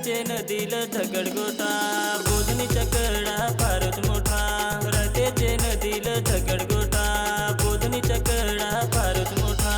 रात्याचे नदील दगड गोटा बोधनीचा कडा फारच मोठा रात्याचे नदील दगड गोटा बोधनीचा कडा फारच मोठा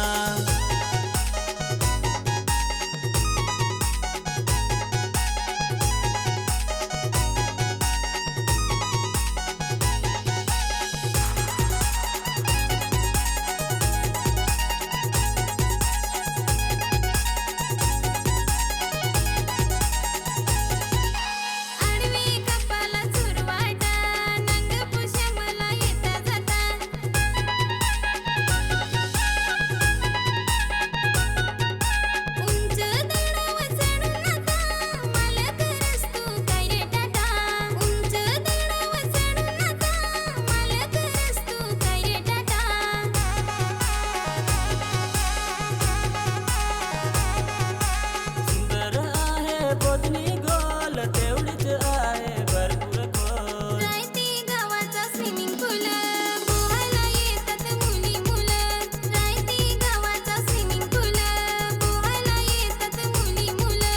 बोधनी गोल तेवढीच आहे भरपूर खोल रायती गावाचा स्विमिंग पूल पोहायला येतात मुली मुलं रायती गावाचा स्विमिंग पूल पोहायला येतात मुली मुलं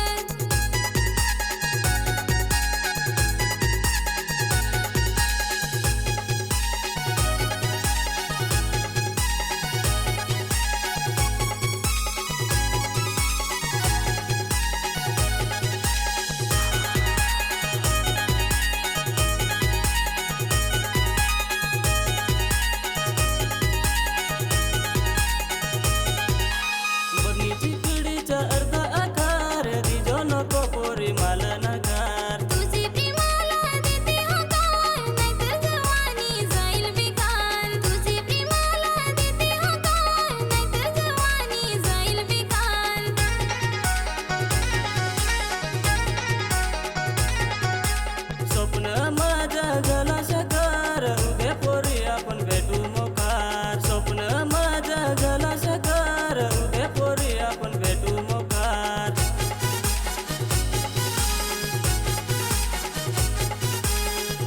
चिकडीचा अर्धा आकार दिजो नको पोरी मला नकार तुझी प्रेमाला देते होकार नाहीतर जवानी जाईल बेकार तुझी प्रेमाला देते होकार नाहीतर जवानी जाईल बेकार स्वप्न माझा झाला साकार उद्या पोरी आपण भेटू मोकार स्वप्न माझा झाला साकार उद्या पोरी आपण भेटू मोकार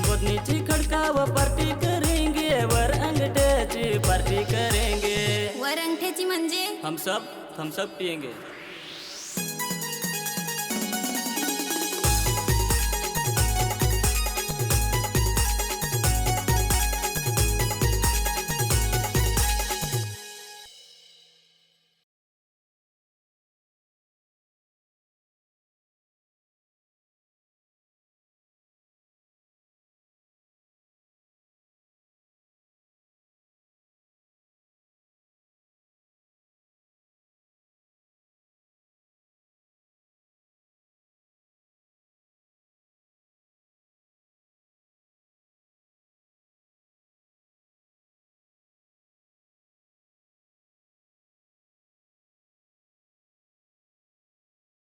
बोधनीची खडकाव पार्टी करेंगे वर अंगठ्याची पार्टी करेंगे वर अंगठ्याची म्हणजे हम सब पिएंगे